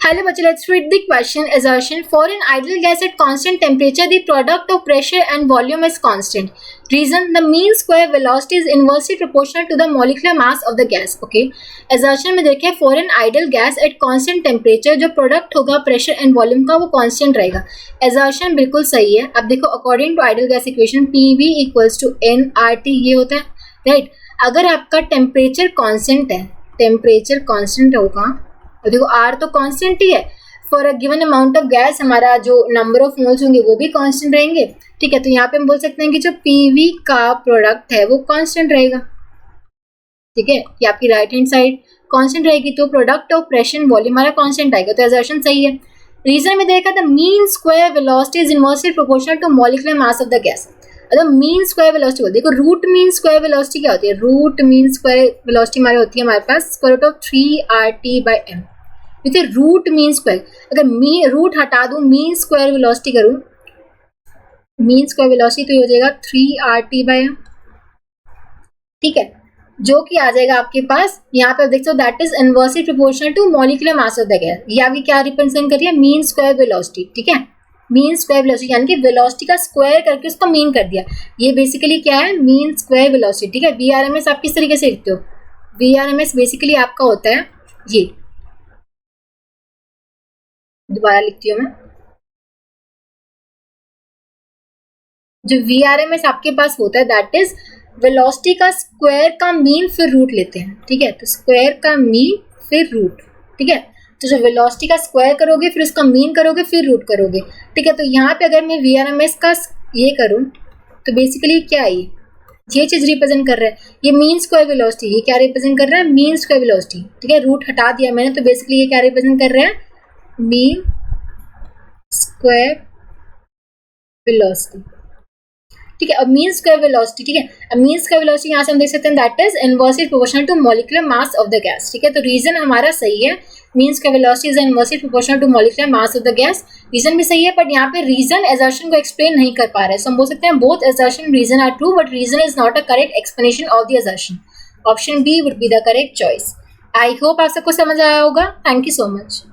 Hello, bachcha. Let's read the question. Assertion: for an ideal gas at constant temperature, the product of pressure and volume is constant. Reason: the mean square velocity is inversely proportional to the molecular mass of the gas. Okay. Assertion में देखिए, for an ideal gas at constant temperature, जो product होगा pressure and volume का वो constant रहेगा. Assertion बिल्कुल सही है. अब देखो, according to ideal gas equation, PV equals to nRT ये होता है, right? अगर आपका temperature constant है, temperature constant होगा, देखो R तो कांस्टेंट ही है. For a given amount of gas हमारा जो नंबर ऑफ मोल्स होंगे वो भी कांस्टेंट रहेंगे. ठीक है, तो यहाँ पे हम बोल सकते हैं कि जो PV का प्रोडक्ट है वो कांस्टेंट रहेगा. ठीक है, ये आपकी राइट हैंड साइड कांस्टेंट रहेगी, तो product of pressure and volume हमारा कांस्टेंट आएगा. तो असर्शन सही है. रीजन में देखा the mean square velocity is inversely proportional to molecular mass of the gas. मतलब मीन स्क्वायर वेलोसिटी बोलते हैं. देखो, रूट मीन स्क्वायर वेलोसिटी क्या होती है? रूट मीन स्क्वायर वेलोसिटी हमारी होती है हमारे पास square root of 3RT/m. With root mean square, अगर रूट हटा दूं, मीन स्क्वायर वेलोसिटी करूं, मीन स्क्वायर वेलोसिटी तो हो जाएगा 3RT/m. ठीक है, जो कि आ जाएगा आपके पास यहाँ पे देख सकते हो, that is inversely proportional to molecular mass of the gas. ये आपकी क्या रिप्रेजेंट कर रही है? Mean square velocity. ठीक है, मीन स्क्वायर वेलोसिटी यानी कि वेलोसिटी का स्क्वायर करके उसको मीन कर दिया. ये बेसिकली क्या है? Mean square velocity. ठीक है, VRMS आप किस तरीके से लिखते हो? VRMS बेसिकली आपका होता है ये, दोबारा लिखती हूँ मैं, जो VRMS आपके पास होता है दैट इज वेलोसिटी का स्क्वायर का मीन फिर रूट लेते हैं. ठीक है, तो स्क्वायर का मीन फिर रूट. ठीक है, तो जो वेलोसिटी का स्क्वायर करोगे फिर उसका मीन करोगे फिर रूट करोगे. ठीक है, तो यहाँ पे अगर मैं VRMS का ये करूँ तो बेसिकली क्या है? ये चीज रिप्रेजेंट कर रहा है, ये मीन स्क्वायर वेलोसिटी. ये क्या रिप्रेजेंट कर रहा है? Mean square velocity. ठीक है, रूट हटा दिया मैंने, तो बेसिकली ये क्या रिप्रेजेंट कर रहा है? Mean square velocity. ठीक है, अब मीन स्क्वायर वेलोसिटी. ठीक है, अब मीन स्क्वायर वेलोसिटी यहाँ से हम देख सकते हैं that is inversely proportional to molecular mass of the gas. ठीक है, तो रीजन हमारा सही है, mean square velocity is inversely proportional to molecular mass of the gas. Reason भी सही है, बट यहाँ पे रीजन असर्शन को एक्सप्लेन नहीं कर पा रहे. सो हम बोल सकते हैं both assertion reason are true, but reason is not a correct explanation of the assertion. Option B would be the correct choice. I hope आप सबको समझ आया होगा. Thank you so much.